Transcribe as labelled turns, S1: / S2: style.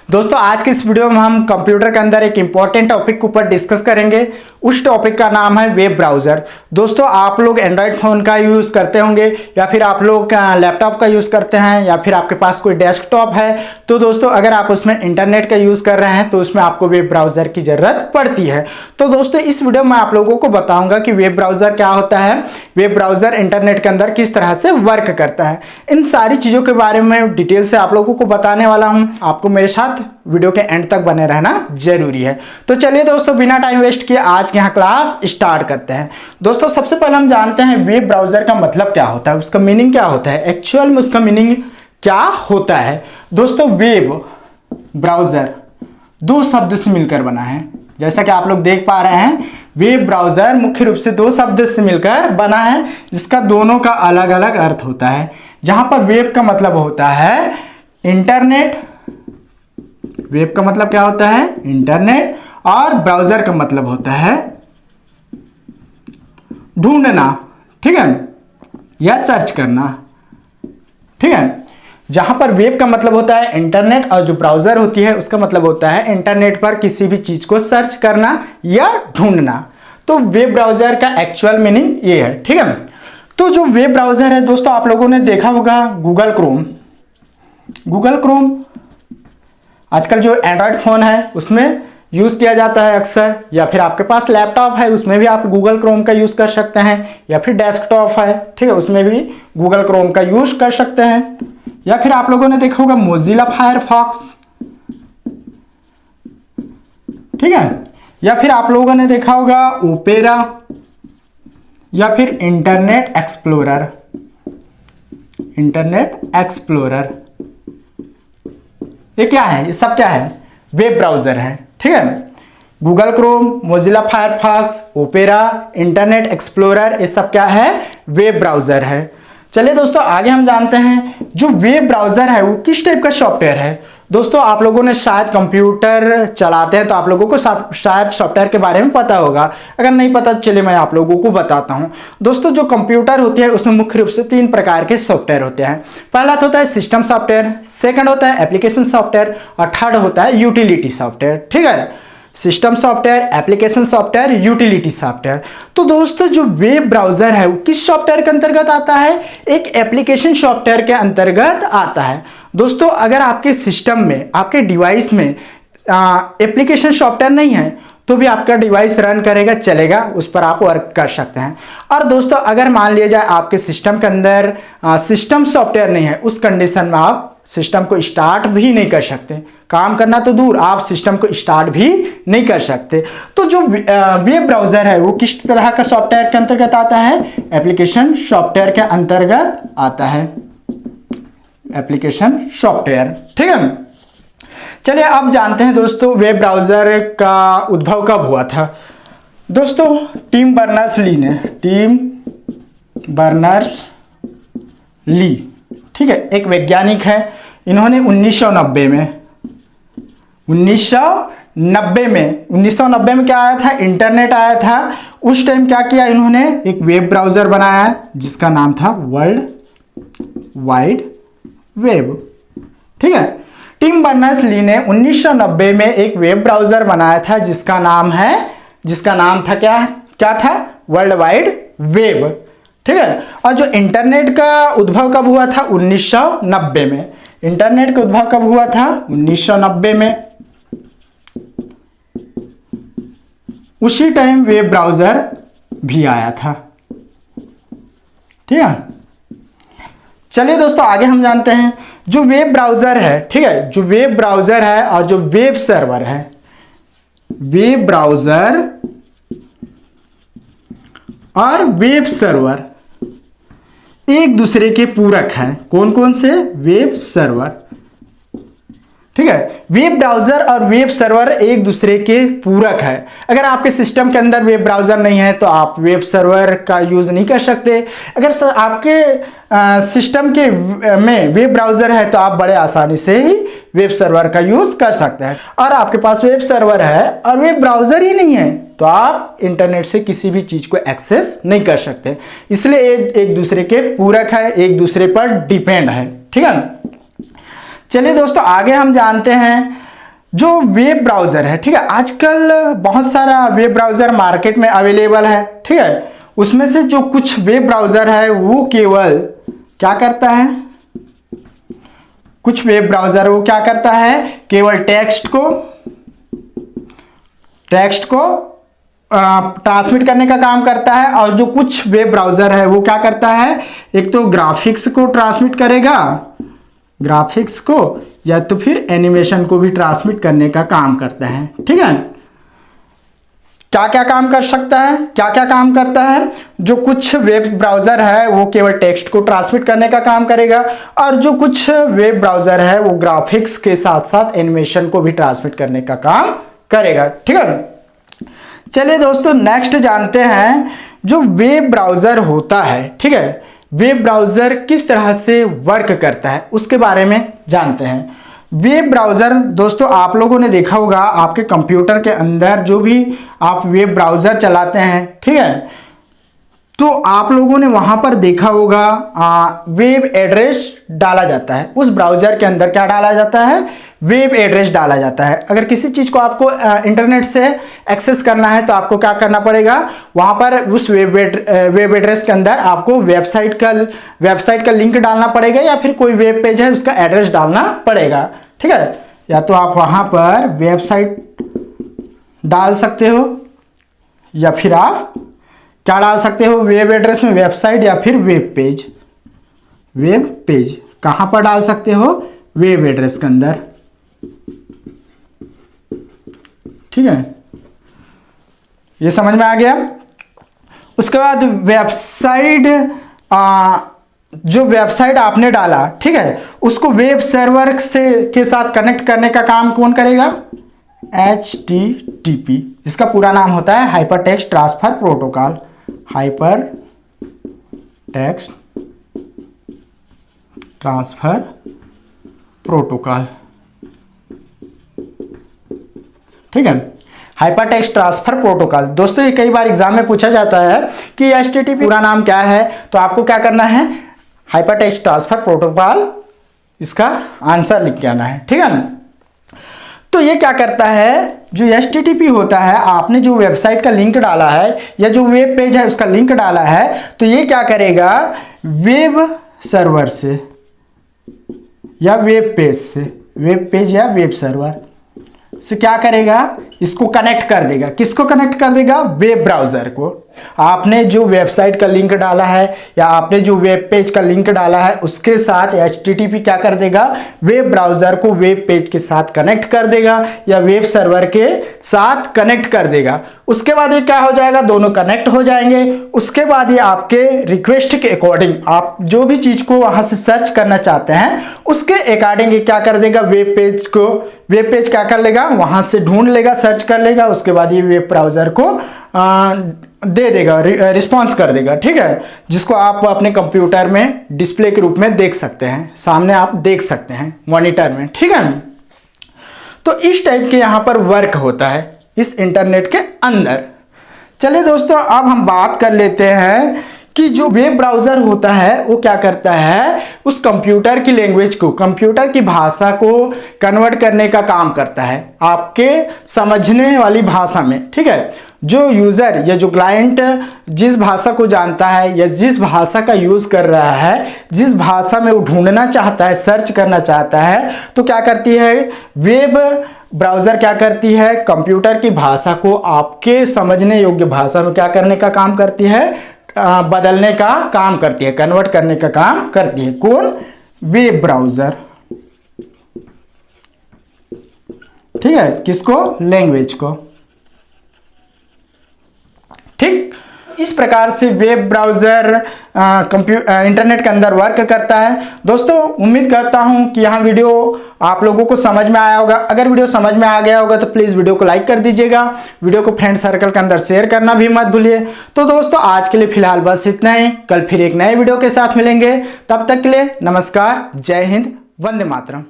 S1: दोस्तों आज के इस वीडियो में हम कंप्यूटर के अंदर एक इंपॉर्टेंट टॉपिक के ऊपर डिस्कस करेंगे। उस टॉपिक का नाम है वेब ब्राउज़र। दोस्तों आप लोग एंड्रॉयड फ़ोन का यूज़ करते होंगे या फिर आप लोग लैपटॉप का यूज़ करते हैं या फिर आपके पास कोई डेस्कटॉप है। तो दोस्तों अगर आप उसमें इंटरनेट का यूज़ कर रहे हैं तो उसमें आपको वेब ब्राउज़र की ज़रूरत पड़ती है। तो दोस्तों इस वीडियो में आप लोगों को बताऊँगा कि वेब ब्राउज़र क्या होता है, वेब ब्राउज़र इंटरनेट के अंदर किस तरह से वर्क करता है। इन सारी चीज़ों के बारे में डिटेल से आप लोगों को बताने वाला हूँ। आपको मेरे साथ वीडियो के एंड तक बने रहना जरूरी है। तो चलिए दोस्तों बिना टाइम वेस्ट किए आज यहाँ क्लास स्टार्ट करते हैं। दोस्तों सबसे पहले हम जानते हैं वेब ब्राउज़र का मतलब क्या होता है, उसका मीनिंग क्या होता है, एक्चुअल में उसका मीनिंग क्या होता है। दोस्तों वेब ब्राउज़र दो शब्द से मिलकर बना है। जैसा कि आप लोग देख पा रहे हैं वेब ब्राउज़र मुख्य रूप से दो शब्द से मिलकर बना है, जिसका दोनों का अलग अलग अर्थ होता है। जहां पर वेब का मतलब होता है इंटरनेट, वेब का मतलब क्या होता है इंटरनेट, और ब्राउज़र का मतलब होता है ढूंढना, ठीक है, या सर्च करना, ठीक है। जहां पर वेब का मतलब होता है इंटरनेट और जो ब्राउज़र होती है उसका मतलब होता है इंटरनेट पर किसी भी चीज को सर्च करना या ढूंढना। तो वेब ब्राउज़र का एक्चुअल मीनिंग ये है, ठीक है। तो जो वेब ब्राउज़र है दोस्तों आप लोगों ने देखा होगा गूगल क्रोम। गूगल क्रोम आजकल जो एंड्रॉयड फ़ोन है उसमें यूज़ किया जाता है अक्सर, या फिर आपके पास लैपटॉप है उसमें भी आप गूगल क्रोम का यूज़ कर सकते हैं, या फिर डेस्कटॉप है, ठीक है, उसमें भी गूगल क्रोम का यूज़ कर सकते हैं। या फिर आप लोगों ने देखा होगा मोजिला फायरफॉक्स, ठीक है, या फिर आप लोगों ने देखा होगा ओपेरा, या फिर इंटरनेट एक्सप्लोरर। इंटरनेट एक्सप्लोरर ये क्या है, ये सब क्या है, वेब ब्राउज़र है, ठीक है। Google Chrome, Mozilla Firefox, opera, internet explorer ये सब क्या है, वेब ब्राउज़र है। चलिए दोस्तों आगे हम जानते हैं जो वेब ब्राउज़र है वो किस टाइप का सॉफ्टवेयर है। दोस्तों आप लोगों ने शायद कंप्यूटर चलाते हैं तो आप लोगों को शायद सॉफ्टवेयर के बारे में पता होगा, अगर नहीं पता चलिए मैं आप लोगों को बताता हूं। दोस्तों जो कंप्यूटर होती है उसमें मुख्य रूप से तीन प्रकार के सॉफ्टवेयर होते हैं। पहला होता है सिस्टम सॉफ्टवेयर, सेकंड होता है एप्लीकेशन सॉफ्टवेयर, और थर्ड होता है यूटिलिटी सॉफ्टवेयर, ठीक है। System software, application software, utility software. तो दोस्तों जो वेब ब्राउज़र है वो किस सॉफ्टवेयर के अंतर्गत आता है, एक एप्लीकेशन सॉफ्टवेयर के अंतर्गत आता है। दोस्तों अगर आपके सिस्टम में, आपके डिवाइस में एप्लीकेशन सॉफ्टवेयर नहीं है तो भी आपका डिवाइस रन करेगा, चलेगा, उस पर आप वर्क कर सकते हैं। और दोस्तों अगर मान लिया जाए आपके सिस्टम के अंदर सिस्टम सॉफ्टवेयर नहीं है, उस कंडीशन में आप सिस्टम को स्टार्ट भी नहीं कर सकते, काम करना तो दूर आप सिस्टम को स्टार्ट भी नहीं कर सकते। तो जो वेब ब्राउज़र है वो किस तरह का सॉफ्टवेयर के अंतर्गत आता है, एप्लीकेशन सॉफ्टवेयर के अंतर्गत आता है, एप्लीकेशन सॉफ्टवेयर, ठीक है। चलिए अब जानते हैं दोस्तों वेब ब्राउज़र का उद्भव कब हुआ था। दोस्तों टिम बर्नर्स-ली ने, टिम बर्नर्स-ली, ठीक है, एक वैज्ञानिक है। इन्होंने 1990 में क्या आया था, इंटरनेट आया था। उस टाइम क्या किया इन्होंने, एक वेब ब्राउज़र बनाया जिसका नाम था वर्ल्ड वाइड वेब, ठीक है। टिम बर्नर्स-ली ने 1990 में एक वेब ब्राउज़र बनाया था जिसका नाम था क्या था, वर्ल्ड वाइड वेब, ठीक है। और जो इंटरनेट का उद्भव कब हुआ था, 1990 में। इंटरनेट का उद्भव कब हुआ था, 1990 में। उसी टाइम वेब ब्राउज़र भी आया था, ठीक है। चलिए दोस्तों आगे हम जानते हैं जो वेब ब्राउज़र है, ठीक है, जो वेब ब्राउज़र है और जो वेब सर्वर है, वेब ब्राउज़र और वेब सर्वर एक दूसरे के पूरक हैं। कौन कौन से, वेब सर्वर, ठीक है। वेब ब्राउज़र और वेब सर्वर एक दूसरे के पूरक है। अगर आपके सिस्टम के अंदर वेब ब्राउज़र नहीं है तो आप वेब सर्वर का यूज़ नहीं कर सकते। अगर आपके सिस्टम के में वेब ब्राउज़र है तो आप बड़े आसानी से ही वेब सर्वर का यूज़ कर सकते हैं। और आपके पास वेब सर्वर है और वेब ब्राउज़र ही नहीं है तो आप इंटरनेट से किसी भी चीज़ को एक्सेस नहीं कर सकते। इसलिए एक दूसरे के पूरक है, एक दूसरे पर डिपेंड है, ठीक है। चलिए दोस्तों आगे हम जानते हैं जो वेब ब्राउज़र है, ठीक है, आजकल बहुत सारा वेब ब्राउज़र मार्केट में अवेलेबल है, ठीक है। उसमें से जो कुछ वेब ब्राउज़र है वो केवल क्या करता है, कुछ वेब ब्राउज़र वो क्या करता है, केवल टेक्स्ट को ट्रांसमिट करने का काम करता है। और जो कुछ वेब ब्राउज़र है वो क्या करता है, एक तो ग्राफिक्स को ट्रांसमिट करेगा, ग्राफिक्स को, या तो फिर एनिमेशन को भी ट्रांसमिट करने का काम करता है, ठीक है। क्या क्या काम कर सकता है, क्या क्या काम करता है, जो कुछ वेब ब्राउज़र है वो केवल टेक्स्ट को ट्रांसमिट करने का काम करेगा, और जो कुछ वेब ब्राउज़र है वो ग्राफिक्स के साथ साथ एनिमेशन को भी ट्रांसमिट करने का काम करेगा, ठीक है। चलिए दोस्तों नेक्स्ट जानते हैं जो वेब ब्राउज़र होता है, ठीक है, वेब ब्राउज़र किस तरह से वर्क करता है उसके बारे में जानते हैं। वेब ब्राउज़र दोस्तों आप लोगों ने देखा होगा, आपके कंप्यूटर के अंदर जो भी आप वेब ब्राउज़र चलाते हैं, ठीक है, तो आप लोगों ने वहाँ पर देखा होगा वेब एड्रेस डाला जाता है। उस ब्राउज़र के अंदर क्या डाला जाता है, वेब एड्रेस डाला जाता है। अगर किसी चीज़ को आपको इंटरनेट से एक्सेस करना है तो आपको क्या करना पड़ेगा, वहाँ पर उस वेब एड्रेस के अंदर आपको वेबसाइट का लिंक डालना पड़ेगा, या फिर कोई वेब पेज है उसका एड्रेस डालना पड़ेगा, ठीक है। या तो आप वहाँ पर वेबसाइट डाल सकते हो, या फिर आप क्या डाल सकते हो वेब एड्रेस में, वेबसाइट या फिर वेब पेज कहाँ पर डाल सकते हो, वेब एड्रेस के अंदर, ठीक है। ये समझ में आ गया। उसके बाद वेबसाइट, जो वेबसाइट आपने डाला, ठीक है, उसको वेब सर्वर के साथ कनेक्ट करने का काम कौन करेगा, HTTP, जिसका पूरा नाम होता है hyper text transfer protocol, hyper text transfer protocol, ठीक है, हाइपर टेक्स्ट ट्रांसफर प्रोटोकॉल। दोस्तों ये कई बार एग्जाम में पूछा जाता है कि HTTP पूरा नाम क्या है, तो आपको क्या करना है, हाइपर टेक्स्ट ट्रांसफर प्रोटोकॉल, इसका आंसर लिख के आना है, ठीक है। तो ये क्या करता है, जो HTTP होता है, आपने जो वेबसाइट का लिंक डाला है या जो वेब पेज है उसका लिंक डाला है, तो ये क्या करेगा, वेब सर्वर से या वेब पेज से, वेब पेज या वेब सर्वर से क्या करेगा, इसको कनेक्ट कर देगा। किसको कनेक्ट कर देगा, वेब ब्राउज़र को। आपने जो वेबसाइट का लिंक डाला है या आपने जो वेब पेज का लिंक डाला है उसके साथ HTTP क्या कर देगा, वेब ब्राउज़र को वेब पेज के साथ कनेक्ट कर देगा या वेब सर्वर के साथ कनेक्ट कर देगा। उसके बाद ये क्या हो जाएगा, दोनों कनेक्ट हो जाएंगे। उसके बाद ये आपके रिक्वेस्ट के अकॉर्डिंग, आप जो भी चीज़ को वहाँ से सर्च करना चाहते हैं उसके अकॉर्डिंग ये क्या कर देगा, वेब पेज क्या कर लेगा, वहाँ से ढूंढ लेगा, सर्च कर लेगा। उसके बाद ये वेब ब्राउज़र को दे देगा, रिस्पॉन्स कर देगा, ठीक है, जिसको आप अपने कंप्यूटर में डिस्प्ले के रूप में देख सकते हैं, सामने आप देख सकते हैं मॉनिटर में, ठीक है। तो इस टाइप के यहाँ पर वर्क होता है इस इंटरनेट के अंदर। चलिए दोस्तों अब हम बात कर लेते हैं कि जो वेब ब्राउज़र होता है वो क्या करता है, उस कंप्यूटर की लैंग्वेज को, कंप्यूटर की भाषा को कन्वर्ट करने का काम करता है आपके समझने वाली भाषा में, ठीक है। जो यूज़र या जो क्लाइंट जिस भाषा को जानता है या जिस भाषा का यूज़ कर रहा है, जिस भाषा में वो ढूंढना चाहता है, सर्च करना चाहता है, तो क्या करती है वेब ब्राउज़र, क्या करती है, कंप्यूटर की भाषा को आपके समझने योग्य भाषा में क्या करने का काम करती है, बदलने का काम करती है, कन्वर्ट करने का काम करती है। कौन, वेब ब्राउज़र, ठीक है, किसको, लैंग्वेज को, ठीक। इस प्रकार से वेब ब्राउज़र इंटरनेट के अंदर वर्क करता है। दोस्तों उम्मीद करता हूं कि यहां वीडियो आप लोगों को समझ में आया होगा। अगर वीडियो समझ में आ गया होगा तो प्लीज़ वीडियो को लाइक कर दीजिएगा, वीडियो को फ्रेंड सर्कल के अंदर शेयर करना भी मत भूलिए। तो दोस्तों आज के लिए फिलहाल बस इतना ही, कल फिर एक नए वीडियो के साथ मिलेंगे। तब तक के लिए नमस्कार, जय हिंद, वंदे मातरम।